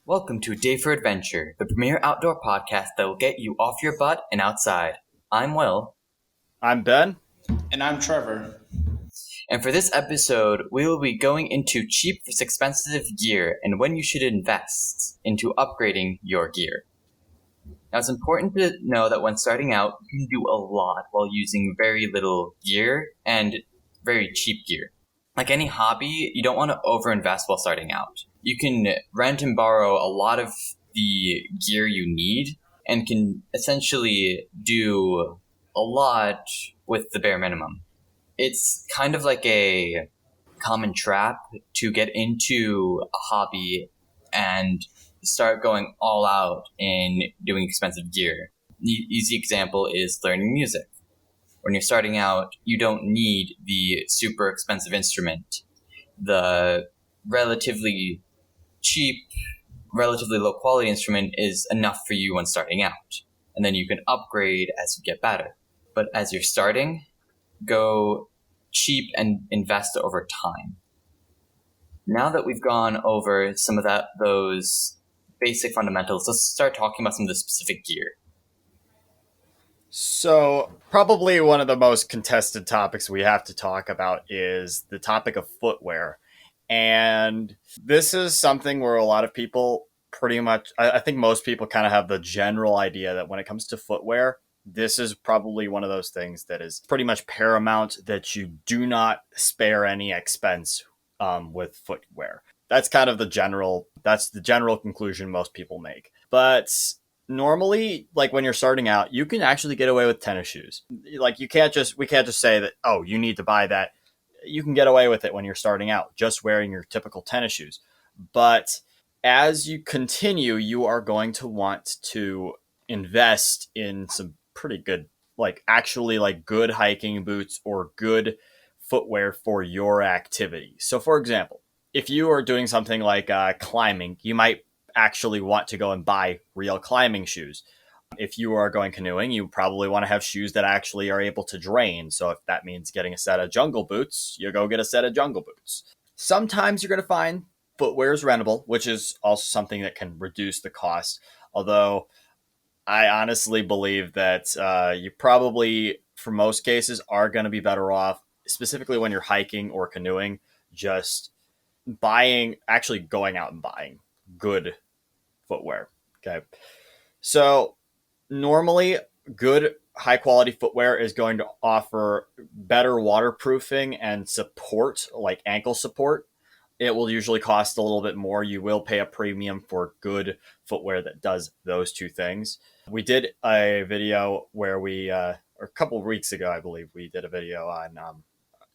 Welcome to A Day for Adventure, the premier outdoor podcast that will get you off your butt and outside. I'm Will. I'm Ben. And I'm Trevor. And for this episode, we will be going into cheap versus expensive gear and when you should invest into upgrading your gear. Now, it's important to know that when starting out, you can do a lot while using very little gear and very cheap gear. Like any hobby, you don't want to overinvest while starting out. You can rent and borrow a lot of the gear you need and can essentially do a lot with the bare minimum. It's kind of like a common trap to get into a hobby and start going all out in doing expensive gear. The easy example is learning music. When you're starting out, you don't need the super expensive instrument. The relatively cheap, relatively low quality instrument is enough for you when starting out. And then you can upgrade as you get better. But as you're starting, go cheap and invest over time. Now that we've gone over some of those basic fundamentals, let's start talking about some of the specific gear. So, probably one of the most contested topics we have to talk about is the topic of footwear. And this is something where a lot of people pretty much, I think most people kind of have the general idea that when it comes to footwear, this is probably one of those things that is pretty much paramount, that you do not spare any expense with footwear. That's kind of the general conclusion most people make. But normally, like when you're starting out, you can actually get away with tennis shoes. Like we can't just say that, oh, you need to buy that. You can get away with it when you're starting out, just wearing your typical tennis shoes. But as you continue, you are going to want to invest in some pretty good, good hiking boots or good footwear for your activity. So for example, if you are doing something like climbing, you might actually want to go and buy real climbing shoes. If you are going canoeing, you probably want to have shoes that actually are able to drain. So if that means getting a set of jungle boots, you go get a set of jungle boots. Sometimes you're going to find footwear is rentable, which is also something that can reduce the cost. Although I honestly believe that you probably, for most cases, are going to be better off, specifically when you're hiking or canoeing, just actually going out and buying good footwear. Okay. So normally good high quality footwear is going to offer better waterproofing and support, like ankle support. It will usually cost a little bit more. You will pay a premium for good footwear that does those two things. We did a video where or a couple of weeks ago, I believe, we did a video on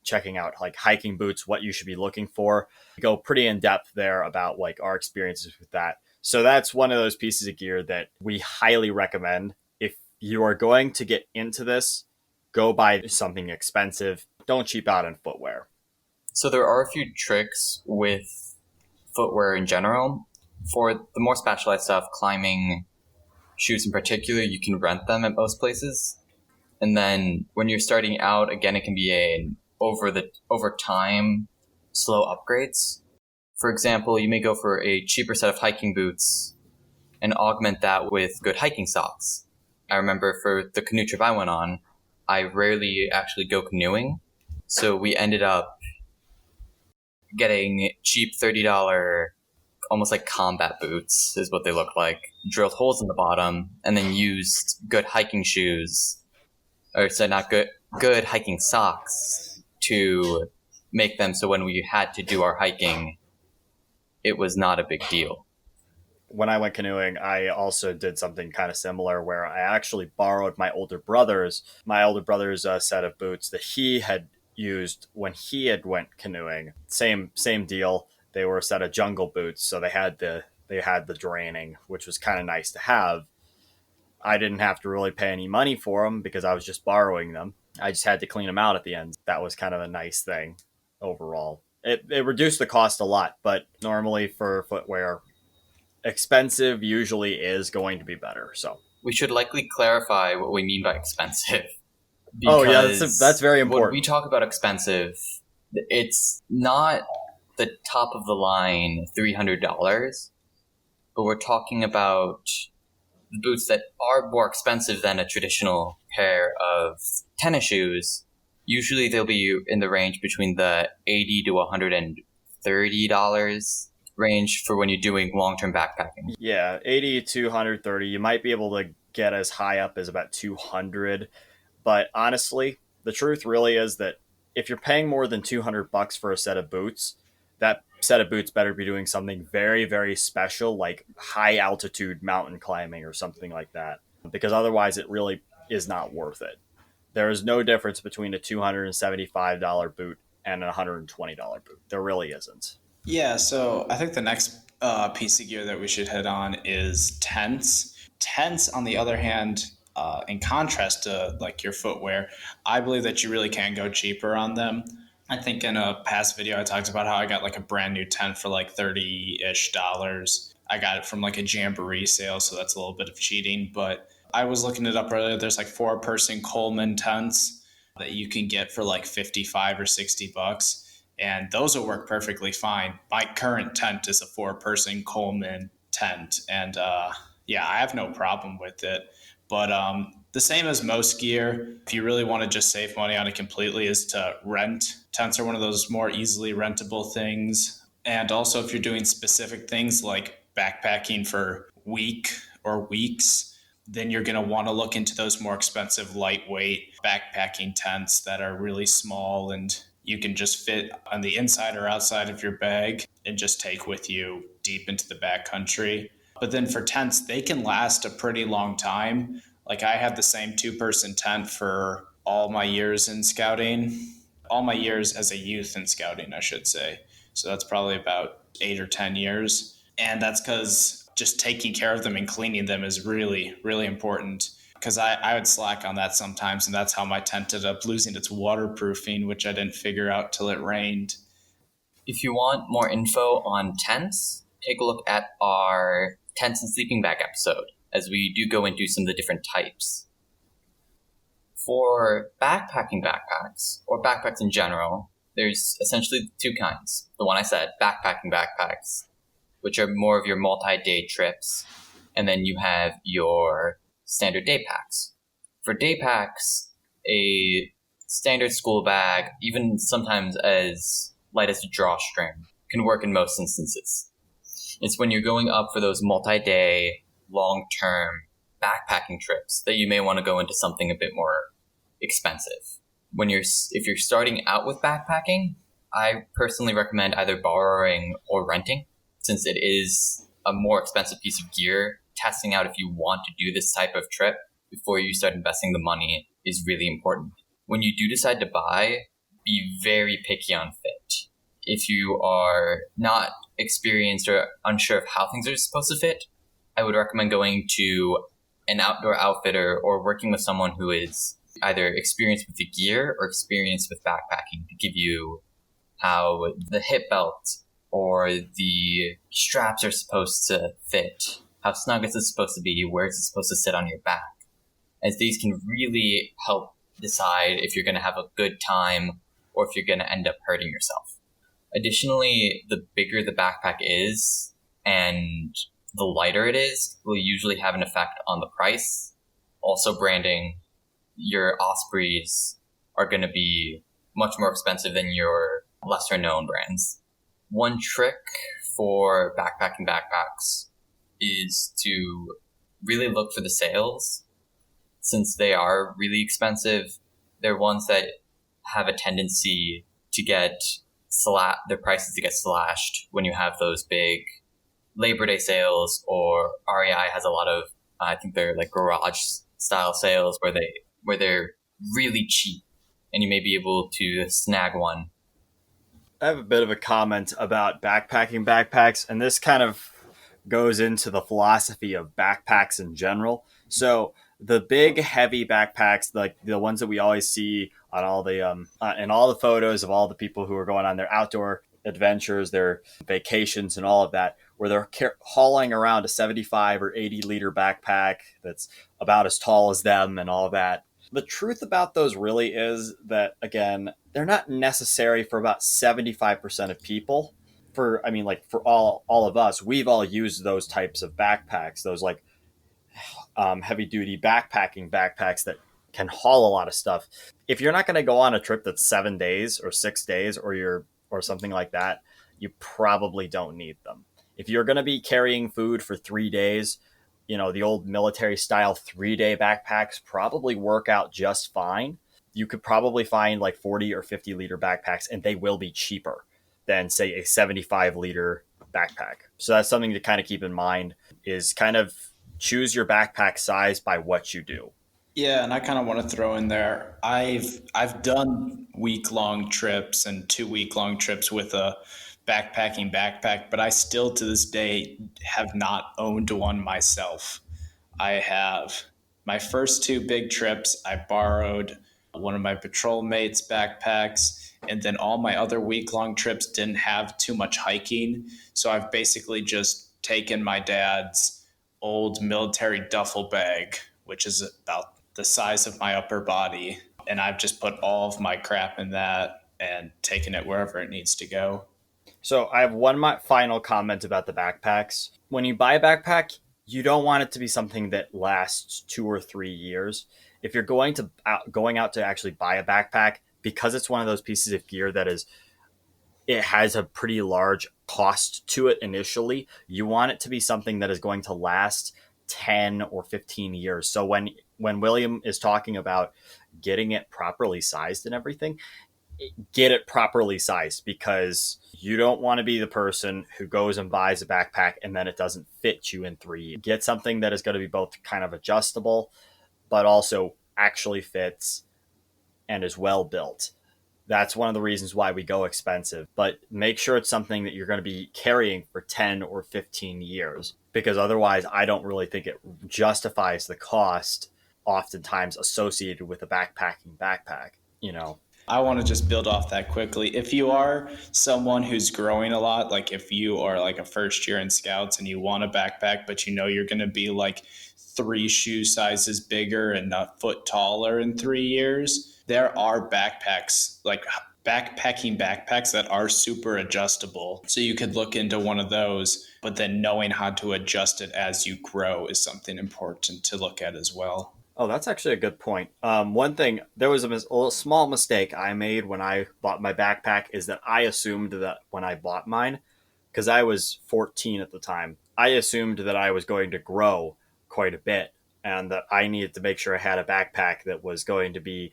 checking out like hiking boots, what you should be looking for. We go pretty in depth there about like our experiences with that. So that's one of those pieces of gear that we highly recommend. If you are going to get into this, go buy something expensive. Don't cheap out on footwear. So there are a few tricks with footwear in general. For the more specialized stuff, climbing shoes in particular, you can rent them at most places. And then when you're starting out, again, it can be over time slow upgrades. For example, you may go for a cheaper set of hiking boots and augment that with good hiking socks. I remember for the canoe trip I went on, I rarely actually go canoeing. So we ended up getting cheap $30, almost like combat boots is what they look like, drilled holes in the bottom, and then used good hiking shoes, good hiking socks to make them so when we had to do our hiking, it was not a big deal. When I went canoeing, I also did something kind of similar where I actually borrowed my older brother's set of boots that he had used when he had went canoeing. Same deal. They were a set of jungle boots, so they had the draining, which was kind of nice to have. I didn't have to really pay any money for them because I was just borrowing them. I just had to clean them out at the end. That was kind of a nice thing overall. It reduced the cost a lot, but normally for footwear, expensive usually is going to be better. So we should likely clarify what we mean by expensive. Oh yeah, that's very important. When we talk about expensive, it's not the top of the line $300. but we're talking about the boots that are more expensive than a traditional pair of tennis shoes. Usually they'll be in the range between the $80 to $130 range for when you're doing long-term backpacking. Yeah, 80 to 130. You might be able to get as high up as about 200. But honestly, the truth really is that if you're paying more than $200 for a set of boots, that set of boots better be doing something very, very special, like high altitude mountain climbing or something like that. Because otherwise, it really is not worth it. There is no difference between a $275 boot and a $120 boot. There really isn't. Yeah, so I think the next piece of gear that we should hit on is tents. Tents, on the other hand, in contrast to like your footwear, I believe that you really can go cheaper on them. I think in a past video I talked about how I got like a brand new tent for like $30-ish. I got it from like a Jamboree sale, so that's a little bit of cheating. But I was looking it up earlier. There's like 4-person Coleman tents that you can get for like 55 or $60. And those will work perfectly fine. My current tent is a 4-person Coleman tent. And yeah, I have no problem with it. But the same as most gear, if you really want to just save money on it completely, is to rent. Tents are one of those more easily rentable things. And also, if you're doing specific things like backpacking for week or weeks, then you're going to want to look into those more expensive, lightweight backpacking tents that are really small and you can just fit on the inside or outside of your bag and just take with you deep into the backcountry. But then for tents, they can last a pretty long time. Like I had the same 2-person tent for all my years in scouting, all my years as a youth in scouting, I should say. So that's probably about 8 or 10 years. And that's because just taking care of them and cleaning them is really, really important. Because I would slack on that sometimes, and that's how my tent ended up losing its waterproofing, which I didn't figure out till it rained. If you want more info on tents, take a look at our tents and sleeping bag episode, as we do go into some of the different types. For backpacking backpacks, or backpacks in general, there's essentially 2 kinds. The one I said, backpacking backpacks, which are more of your multi-day trips, and then you have your standard day packs. For day packs, a standard school bag, even sometimes as light as a drawstring, can work in most instances. It's when you're going up for those multi-day, long-term backpacking trips that you may want to go into something a bit more expensive. If you're starting out with backpacking, I personally recommend either borrowing or renting, since it is a more expensive piece of gear. Testing out if you want to do this type of trip before you start investing the money is really important. When you do decide to buy, be very picky on fit. If you are not experienced or unsure of how things are supposed to fit, I would recommend going to an outdoor outfitter or working with someone who is either experienced with the gear or experienced with backpacking to give you how the hip belt or the straps are supposed to fit, how snug is it supposed to be, where is it supposed to sit on your back, as these can really help decide if you're going to have a good time or if you're going to end up hurting yourself. Additionally, the bigger the backpack is and the lighter it is will usually have an effect on the price. Also, branding, your Ospreys are going to be much more expensive than your lesser known brands. One trick for backpacking backpacks is to really look for the sales. Since they are really expensive, they're ones that have a tendency to get their prices to get slashed when you have those big Labor Day sales, or REI has a lot of, I think they're like garage style sales where they're really cheap and you may be able to snag one. I have a bit of a comment about backpacking backpacks, and this kind of goes into the philosophy of backpacks in general. So the big heavy backpacks, like the ones that we always see on all the in all the photos of all the people who are going on their outdoor adventures, their vacations and all of that, where they're hauling around a 75 or 80 liter backpack that's about as tall as them and all of that. The truth about those really is that, again, they're not necessary for about 75% of people. for all of us, we've all used those types of backpacks, those like heavy duty backpacks that can haul a lot of stuff. If you're not going to go on a trip that's 7 days or 6 days or something like that, you probably don't need them. If you're going to be carrying food for 3 days, the old military style 3-day backpacks probably work out just fine. You could probably find like 40 or 50 liter backpacks, and they will be cheaper than, say, a 75 liter backpack. So that's something to kind of keep in mind, is kind of choose your backpack size by what you do. Yeah, and I kind of want to throw in there. I've done week-long trips and 2-week-long trips with a backpacking backpack, but I still to this day have not owned one myself. I have my first 2 big trips, I borrowed one of my patrol mates' backpacks, and then all my other week-long trips didn't have too much hiking, so I've basically just taken my dad's old military duffel bag, which is about the size of my upper body, and I've just put all of my crap in that and taken it wherever it needs to go. So I have one final comment about the backpacks. When you buy a backpack, you don't want it to be something that lasts 2 or 3 years. If you're going out to actually buy a backpack, because it's one of those pieces of gear it has a pretty large cost to it initially, you want it to be something that is going to last 10 or 15 years. So when William is talking about getting it properly sized and everything, get it properly sized, because you don't want to be the person who goes and buys a backpack and then it doesn't fit you in 3 years. Get something that is going to be both kind of adjustable, but also actually fits and is well built. That's one of the reasons why we go expensive, but make sure it's something that you're going to be carrying for 10 or 15 years, because otherwise I don't really think it justifies the cost oftentimes associated with a backpacking backpack. I want to just build off that quickly. If you are someone who's growing a lot, like if you are like a first year in Scouts and you want a backpack, but you're going to be like 3 shoe sizes bigger and a foot taller in 3 years, there are backpacks, like backpacking backpacks that are super adjustable. So you could look into one of those, but then knowing how to adjust it as you grow is something important to look at as well. Oh, that's actually a good point. One thing, there was a small mistake I made when I bought my backpack, is that I assumed that when I bought mine, because I was 14 at the time, I assumed that I was going to grow quite a bit and that I needed to make sure I had a backpack that was going to be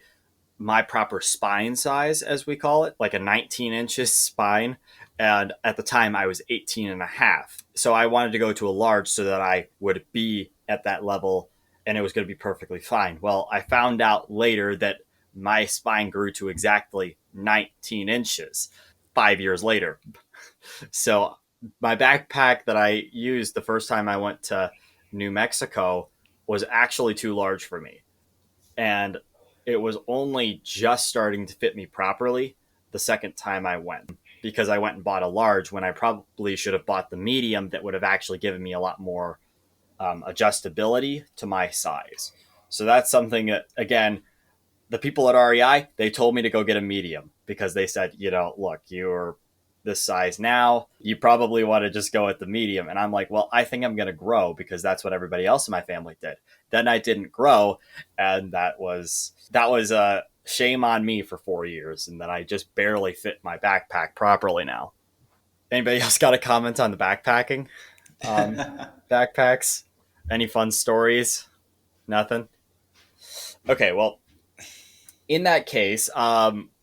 my proper spine size, as we call it, like a 19 inches spine. And at the time I was 18 and a half. So I wanted to go to a large so that I would be at that level and it was going to be perfectly fine. Well, I found out later that my spine grew to exactly 19 inches 5 years later. So my backpack that I used the first time I went to New Mexico was actually too large for me. And it was only just starting to fit me properly the second time I went, because I went and bought a large when I probably should have bought the medium that would have actually given me a lot more adjustability to my size. So that's something that, again, the people at REI, they told me to go get a medium, because they said, look, you're this size now, you probably want to just go with the medium. And I'm like, well, I think I'm going to grow, because that's what everybody else in my family did. Then I didn't grow, and that was a shame on me for 4 years, and then I just barely fit my backpack properly now. Anybody else got a comment on the backpacking? Backpacks? Any fun stories? Nothing? Okay, well, in that case,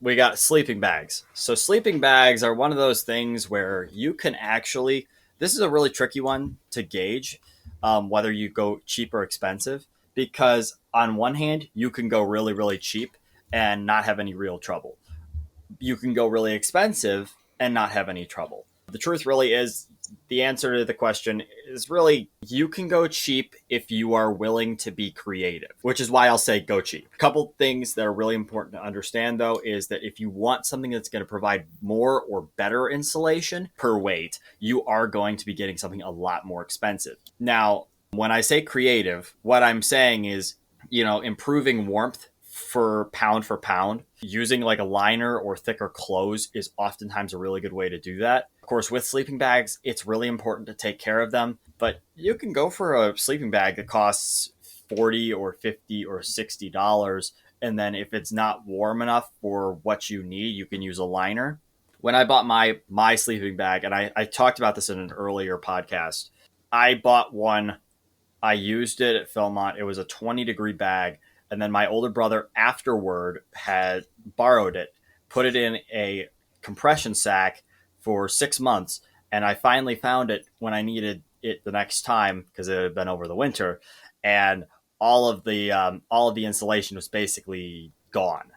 we got sleeping bags. So sleeping bags are one of those things where you can actually, this is a really tricky one to gauge, whether you go cheap or expensive, because on one hand, you can go really, really cheap and not have any real trouble. You can go really expensive and not have any trouble. The truth really is, the answer to the question is really, you can go cheap if you are willing to be creative, which is why I'll say go cheap. A couple things that are really important to understand, though, is that if you want something that's going to provide more or better insulation per weight, you are going to be getting something a lot more expensive. Now, when I say creative, what I'm saying is, improving warmth for pound, using like a liner or thicker clothes is oftentimes a really good way to do that. Of course, with sleeping bags, it's really important to take care of them, but you can go for a sleeping bag that costs $40 or $50 or $60. And then if it's not warm enough for what you need, you can use a liner. When I bought my sleeping bag, and I talked about this in an earlier podcast, I bought one. I used it at Philmont. It was a 20-degree bag. And then my older brother afterward had borrowed it, put it in a compression sack for 6 months. And I finally found it when I needed it the next time because it had been over the winter. And all of the insulation was basically gone.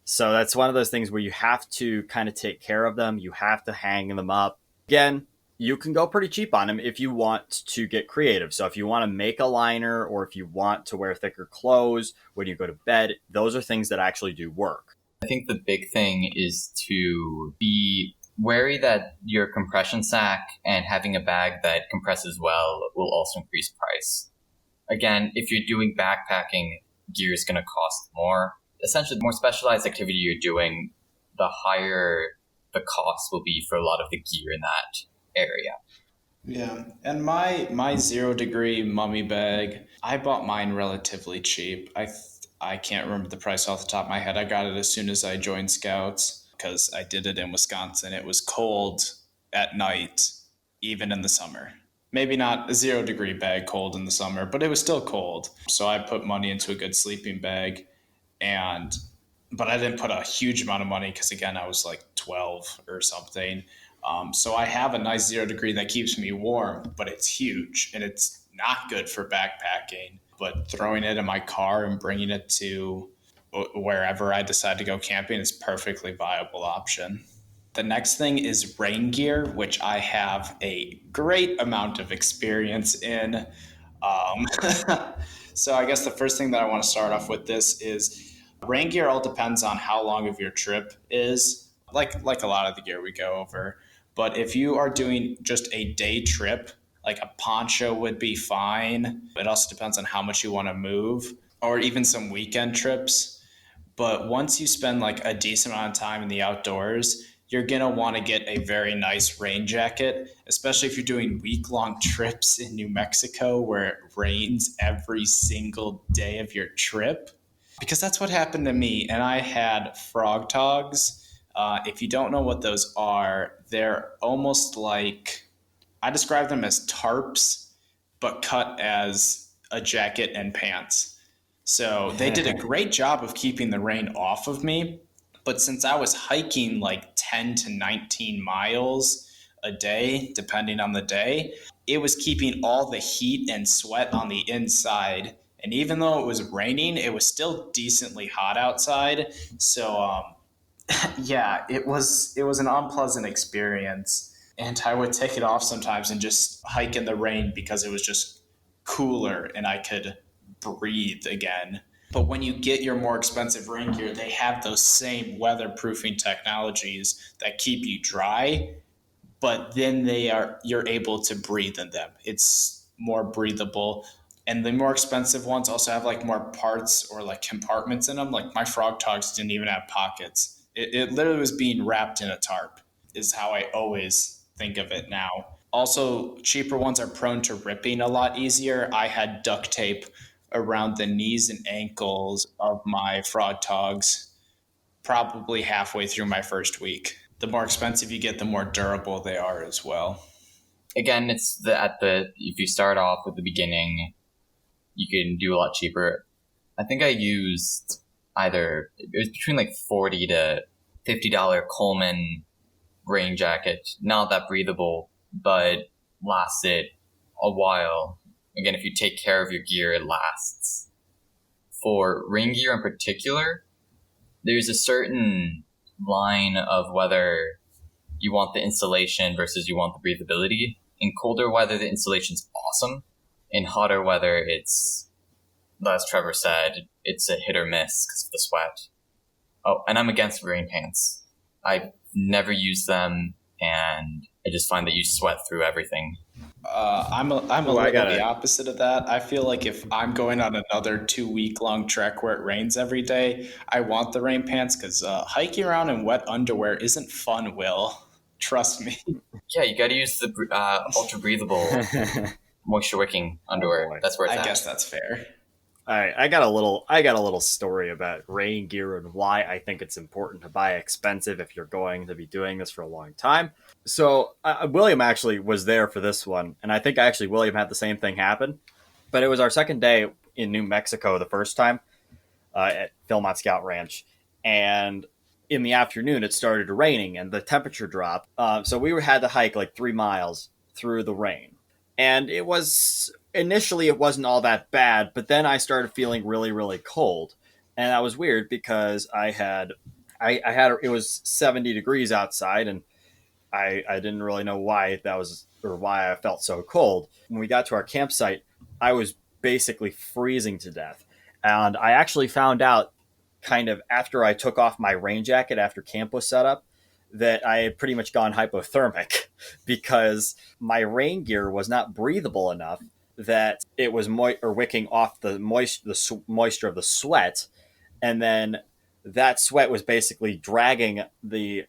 So that's one of those things where you have to kind of take care of them. You have to hang them up. Again, you can go pretty cheap on them if you want to get creative. So if you want to make a liner or if you want to wear thicker clothes when you go to bed, those are things that actually do work. I think the big thing is to be wary that your compression sack and having a bag that compresses well will also increase price. Again, if you're doing backpacking, gear is going to cost more. Essentially, the more specialized activity you're doing, the higher the cost will be for a lot of the gear in that area. Yeah, and my 0-degree mummy bag, I bought mine relatively cheap. I can't remember the price off the top of my head. I got it as soon as I joined Scouts because I did it in Wisconsin. It was cold at night, even in the summer. Maybe not a 0-degree bag cold in the summer, but it was still cold. So I put money into a good sleeping bag. But I didn't put a huge amount of money because, again, I was like 12 or something. So I have a nice 0-degree that keeps me warm, but it's huge and it's not good for backpacking. But throwing it in my car and bringing it to wherever I decide to go camping is a perfectly viable option. The next thing is rain gear, which I have a great amount of experience in. So I guess the first thing that I want to start off with this is rain gear all depends on how long of your trip is, like a lot of the gear we go over. But if you are doing just a day trip, like a poncho would be fine. It also depends on how much you want to move, or even some weekend trips. But once you spend like a decent amount of time in the outdoors, you're going to want to get a very nice rain jacket, especially if you're doing week-long trips in New Mexico where it rains every single day of your trip. Because that's what happened to me. And I had frog togs. If you don't know what those are, they're almost like, I describe them as tarps, but cut as a jacket and pants. So they did a great job of keeping the rain off of me. But since I was hiking like 10 to 19 miles a day, depending on the day, it was keeping all the heat and sweat on the inside. And even though it was raining, it was still decently hot outside. So, yeah, it was an unpleasant experience. And I would take it off sometimes and just hike in the rain because it was just cooler and I could breathe again. But when you get your more expensive rain gear, they have those same weatherproofing technologies that keep you dry, but then you're able to breathe in them. It's more breathable. And the more expensive ones also have like more parts or like compartments in them. Like my frog togs didn't even have pockets. It literally was being wrapped in a tarp is how I always think of it now. Also, cheaper ones are prone to ripping a lot easier. I had duct tape around the knees and ankles of my frog togs probably halfway through my first week. The more expensive you get, the more durable they are as well. Again, it's if you start off at the beginning, you can do a lot cheaper. I think I used it was between like $40 to $50 Coleman rain jacket. Not that breathable, but lasted a while. Again, if you take care of your gear, it lasts. For rain gear in particular, there's a certain line of whether you want the insulation versus you want the breathability. In colder weather, the insulation's awesome. In hotter weather, it's, as Trevor said, it's a hit or miss because of the sweat. Oh, and I'm against rain pants. I've never used them, and I just find that you sweat through everything. I'm a little the opposite of that. I feel like if I'm going on another 2-week-long trek where it rains every day, I want the rain pants because hiking around in wet underwear isn't fun, Will. Trust me. Yeah, you got to use the ultra breathable, moisture wicking underwear. boy. That's where it's I at. guess that's fair. All right, I got a little story about rain gear and why I think it's important to buy expensive if you're going to be doing this for a long time. So William actually was there for this one, and I think actually William had the same thing happen. But it was our second day in New Mexico the first time at Philmont Scout Ranch, and in the afternoon it started raining and the temperature dropped. So we had to hike like 3 miles through the rain, and it was initially it wasn't all that bad, but then I started feeling really, really cold, and that was weird because I had it was 70 degrees outside, and I didn't really know why that was or why I felt so cold. When we got to our campsite, I was basically freezing to death, and I actually found out kind of after I took off my rain jacket after camp was set up that I had pretty much gone hypothermic because my rain gear was not breathable enough that it was wicking off the moisture of the sweat, and then that sweat was basically dragging the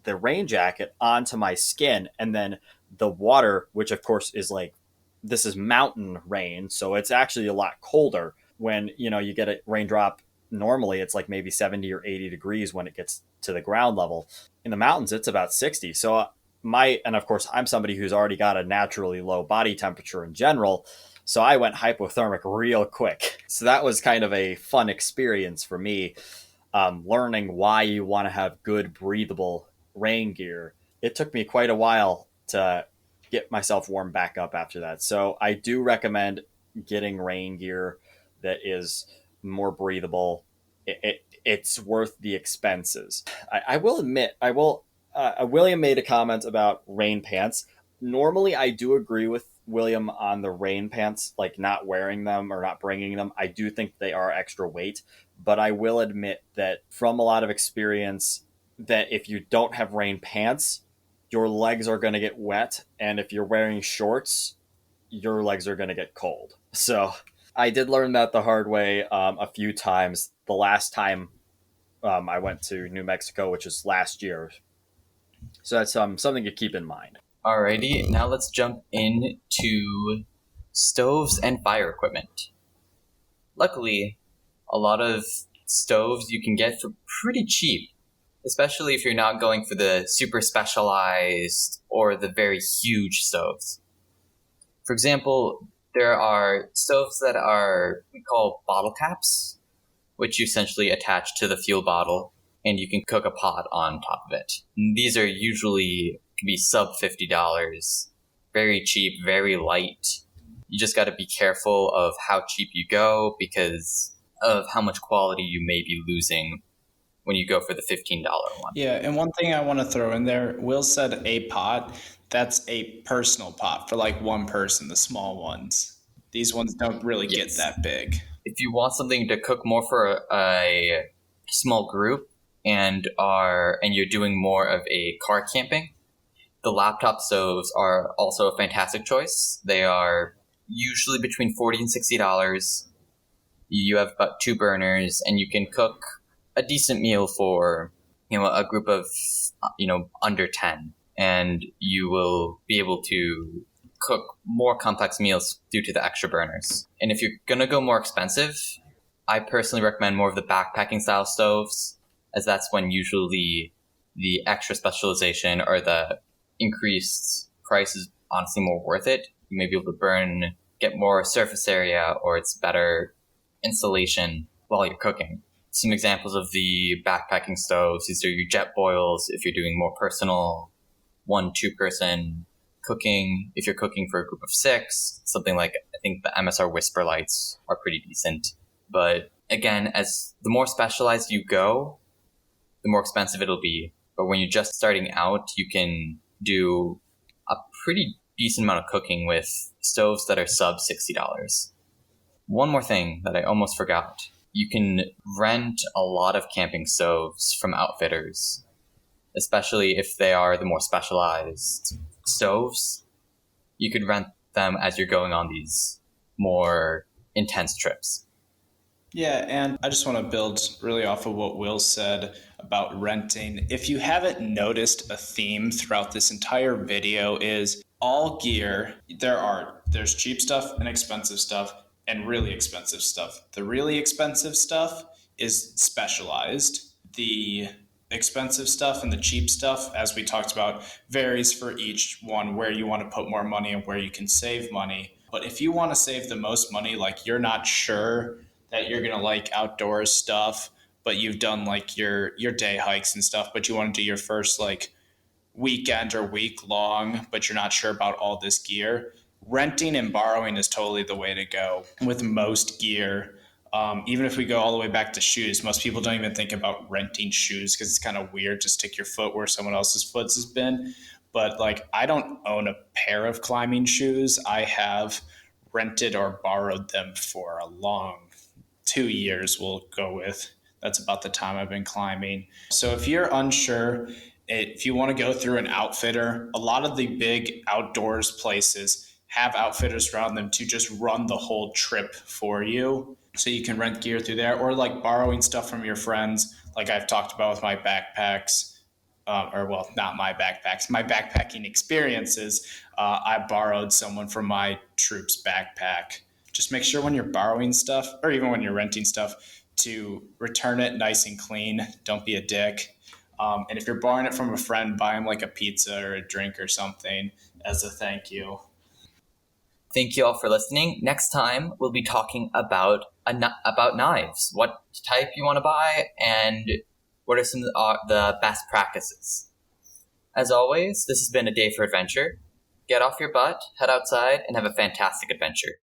rain jacket onto my skin, and then the water, which of course is like this is mountain rain, so it's actually a lot colder when you get a raindrop. Normally it's like maybe 70 or 80 degrees when it gets to the ground level. In the mountains it's about 60. So and of course I'm somebody who's already got a naturally low body temperature in general, so I went hypothermic real quick. So that was kind of a fun experience for me, learning why you want to have good breathable rain gear. It took me quite a while to get myself warmed back up after that. So I do recommend getting rain gear that is more breathable. It's worth the expenses. I will admit, William made a comment about rain pants. Normally, I do agree with William on the rain pants, like not wearing them or not bringing them. I do think they are extra weight, but I will admit that from a lot of experience, that if you don't have rain pants, your legs are going to get wet, and if you're wearing shorts, your legs are going to get cold. So I did learn that the hard way a few times. The last time I went to New Mexico, which is last year. So that's something to keep in mind. Alrighty, now let's jump into stoves and fire equipment. Luckily, a lot of stoves you can get for pretty cheap, especially if you're not going for the super specialized or the very huge stoves. For example, there are stoves that we call bottle caps, which you essentially attach to the fuel bottle, and you can cook a pot on top of it. And these are usually can be sub $50, very cheap, very light. You just got to be careful of how cheap you go because of how much quality you may be losing when you go for the $15 one. Yeah, and one thing I want to throw in there, Will said a pot. That's a personal pot for like one person, the small ones. These ones don't really get that big. If you want something to cook more for a small group and you're doing more of a car camping, the laptop stoves are also a fantastic choice. They are usually between $40 and $60. You have about 2 burners, and you can cook a decent meal for a group of under 10, and you will be able to cook more complex meals due to the extra burners. And if you're gonna go more expensive, I personally recommend more of the backpacking style stoves, as that's when usually the extra specialization or the increased price is honestly more worth it. You may be able to get more surface area, or it's better insulation while you're cooking. Some examples of the backpacking stoves, these are your jet boils if you're doing more personal 1-2 person cooking. If you're cooking for a group of 6, something like, I think the MSR Whisper lights are pretty decent. But again, as the more specialized you go, the more expensive it'll be. But when you're just starting out, you can do a pretty decent amount of cooking with stoves that are sub $60. One more thing that I almost forgot. You can rent a lot of camping stoves from outfitters, especially if they are the more specialized stoves. You could rent them as you're going on these more intense trips. Yeah, and I just want to build really off of what Will said about renting. If you haven't noticed, a theme throughout this entire video is all gear. There's cheap stuff and expensive stuff and really expensive stuff. The really expensive stuff is specialized. The expensive stuff and the cheap stuff, as we talked about, varies for each one, where you want to put more money and where you can save money. But if you want to save the most money, like you're not sure that you're gonna like outdoors stuff, but you've done like your day hikes and stuff, but you want to do your first like weekend or week long, but you're not sure about all this gear, renting and borrowing is totally the way to go with most gear. Even if we go all the way back to shoes, most people don't even think about renting shoes because it's kind of weird to stick your foot where someone else's foot has been. But like, I don't own a pair of climbing shoes. I have rented or borrowed them for a long 2 years, we'll go with. That's about the time I've been climbing. So if you're unsure, if you want to go through an outfitter, a lot of the big outdoors places have outfitters around them to just run the whole trip for you. So you can rent gear through there, or like borrowing stuff from your friends, like I've talked about with my backpacks. Or well, not my backpacks, my backpacking experiences. I borrowed someone from my troop's backpack. Just make sure when you're borrowing stuff, or even when you're renting stuff, to return it nice and clean. Don't be a dick. And if you're borrowing it from a friend, buy them like a pizza or a drink or something as a thank you. Thank you all for listening. Next time, we'll be talking about knives, what type you want to buy, and what are some of the best practices. As always, this has been a day for adventure. Get off your butt, head outside, and have a fantastic adventure.